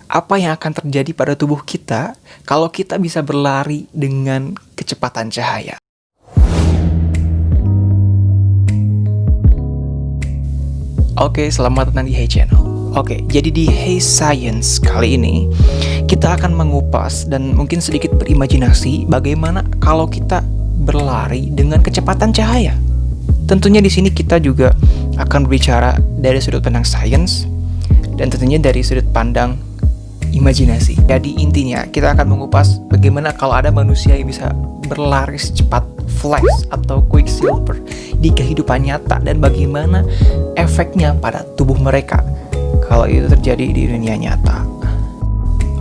apa yang akan terjadi pada tubuh kita kalau kita bisa berlari dengan kecepatan cahaya. Oke, selamat datang di Hey Channel. Oke, jadi di Hey Science kali ini kita akan mengupas dan mungkin sedikit berimajinasi bagaimana kalau kita berlari dengan kecepatan cahaya. Tentunya di sini kita juga akan berbicara dari sudut pandang sains dan tentunya dari sudut pandang imajinasi. Jadi intinya kita akan mengupas bagaimana kalau ada manusia yang bisa berlari secepat Flash atau Quicksilver di kehidupan nyata dan bagaimana efeknya pada tubuh mereka kalau itu terjadi di dunia nyata.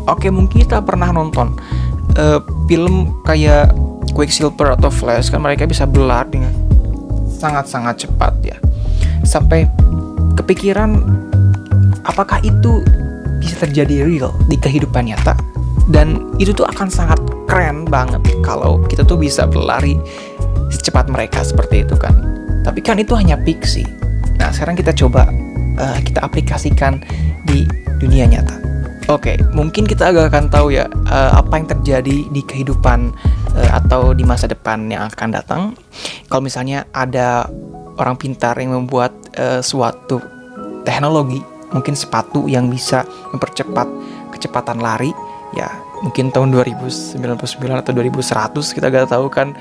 Oke, mungkin kita pernah nonton film kayak Quicksilver atau Flash, kan mereka bisa berlari dengan sangat-sangat cepat ya. Sampai kepikiran apakah itu bisa terjadi real di kehidupan nyata, dan itu tuh akan sangat keren banget kalau kita tuh bisa berlari secepat mereka seperti itu kan. Tapi kan itu hanya fiksi. Nah, sekarang kita coba kita aplikasikan di dunia nyata. Oke, mungkin kita agak akan tahu ya apa yang terjadi di kehidupan atau di masa depan yang akan datang kalau misalnya ada orang pintar yang membuat suatu teknologi, mungkin sepatu yang bisa mempercepat kecepatan lari ya. Mungkin tahun 2099 atau 2100, kita gak tahu kan.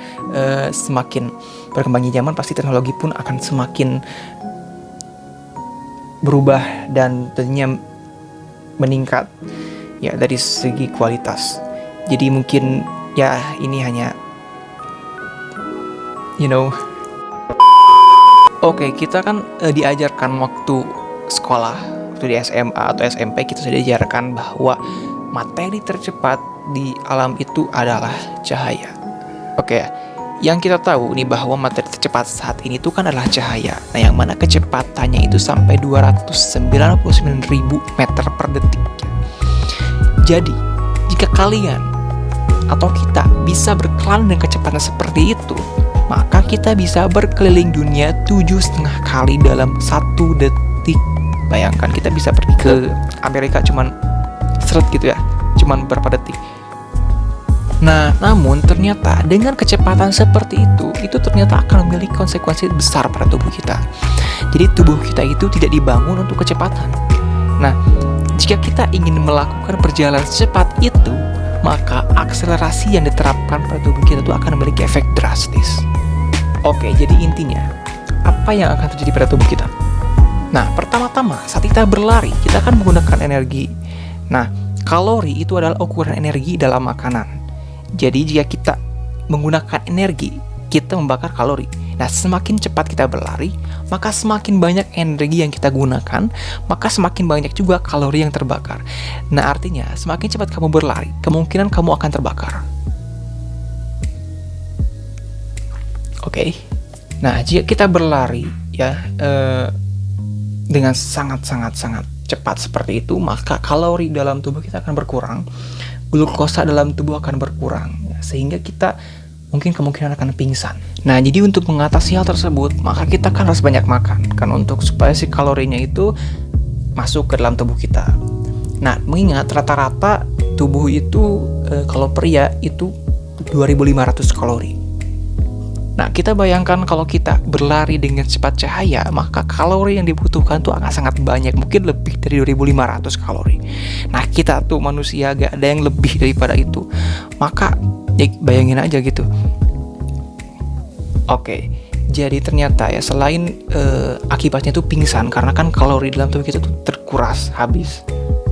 Semakin berkembangnya zaman, pasti teknologi pun akan semakin berubah dan tentunya meningkat ya dari segi kualitas. Jadi mungkin ya ini hanya Oke, kita kan diajarkan waktu sekolah, waktu di SMA atau SMP, kita sudah diajarkan bahwa materi tercepat di alam itu adalah cahaya. Oke, yang kita tahu nih bahwa materi tercepat saat ini itu kan adalah cahaya. Nah, yang mana kecepatannya itu sampai 299.000 meter per detik. Jadi, jika kalian atau kita bisa berkelana dengan kecepatan seperti itu, maka kita bisa berkeliling dunia 7,5 kali dalam 1 detik. Bayangkan kita bisa pergi ke Amerika cuman seret gitu ya, cuman beberapa detik. Nah, namun ternyata dengan kecepatan seperti itu ternyata akan memiliki konsekuensi besar pada tubuh kita. Jadi tubuh kita itu tidak dibangun untuk kecepatan. Nah, jika kita ingin melakukan perjalanan secepat itu, maka akselerasi yang diterapkan pada tubuh kita itu akan memiliki efek drastis. Oke, jadi intinya apa yang akan terjadi pada tubuh kita? Nah, pertama-tama saat kita berlari, kita akan menggunakan energi. Nah, kalori itu adalah ukuran energi dalam makanan. Jadi jika kita menggunakan energi, kita membakar kalori. Nah, semakin cepat kita berlari, maka semakin banyak energi yang kita gunakan, maka semakin banyak juga kalori yang terbakar. Nah, artinya semakin cepat kamu berlari, kemungkinan kamu akan terbakar. Oke. Nah, jika kita berlari ya dengan sangat cepat seperti itu, maka kalori dalam tubuh kita akan berkurang, glukosa dalam tubuh akan berkurang, sehingga kita mungkin kemungkinan akan pingsan. Nah, jadi untuk mengatasi hal tersebut, maka kita kan harus banyak makan kan, untuk supaya si kalorinya itu masuk ke dalam tubuh kita. Nah, mengingat rata-rata tubuh itu kalau pria itu 2.500 kalori. Nah, kita bayangkan kalau kita berlari dengan cepat cahaya, maka kalori yang dibutuhkan tuh akan sangat banyak, mungkin lebih dari 2.500 kalori. Nah, kita tuh manusia gak ada yang lebih daripada itu. Maka, ya bayangin aja gitu. Oke, jadi ternyata ya selain akibatnya tuh pingsan, karena kan kalori dalam tubuh kita tuh terkuras habis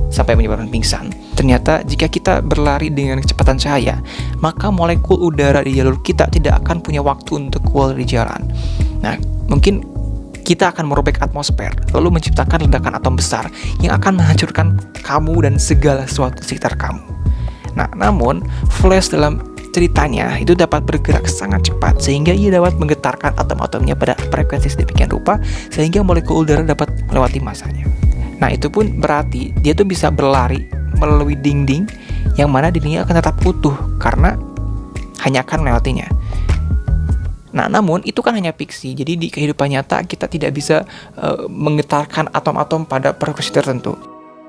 sampai menyebabkan pingsan. Ternyata jika kita berlari dengan kecepatan cahaya, maka molekul udara di jalur kita tidak akan punya waktu untuk keluar dari jalan. Nah, mungkin kita akan merobek atmosfer, lalu menciptakan ledakan atom besar yang akan menghancurkan kamu dan segala sesuatu di sekitar kamu. Nah, namun Flash dalam ceritanya itu dapat bergerak sangat cepat sehingga ia dapat menggetarkan atom-atomnya pada frekuensi sedemikian rupa sehingga molekul udara dapat melewati masanya. Nah, itu pun berarti dia tuh bisa berlari melalui dinding yang mana dindingnya akan tetap utuh karena hanya akan melewatinya. Nah, namun itu kan hanya fiksi. Jadi di kehidupan nyata kita tidak bisa menggetarkan atom-atom pada frekuensi tertentu.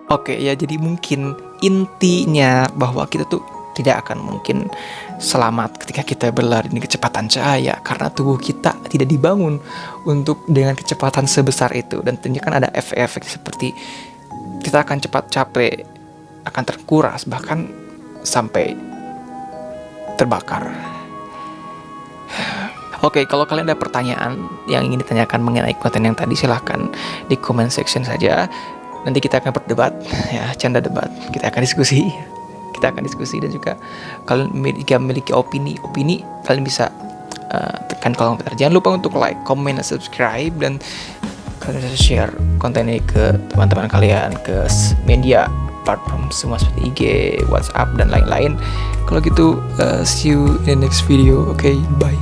Oke, ya jadi mungkin intinya bahwa kita tuh tidak akan mungkin selamat ketika kita berlari dengan kecepatan cahaya, karena tubuh kita tidak dibangun untuk dengan kecepatan sebesar itu. Dan tentunya kan ada efek-efek seperti kita akan cepat capek, akan terkuras, bahkan sampai terbakar. Oke, kalau kalian ada pertanyaan yang ingin ditanyakan mengenai konten yang tadi, silahkan di comment section saja. Nanti kita akan berdebat, ya, canda debat. Kita akan diskusi dan juga kalian jika memiliki opini, kalian bisa tekan kolom komentar. Jangan lupa untuk like, comment, dan subscribe, dan kalian bisa share konten ini ke teman-teman kalian, ke media platform semua seperti IG, WhatsApp, dan lain-lain. Kalau gitu, see you in the next video. Okay, bye.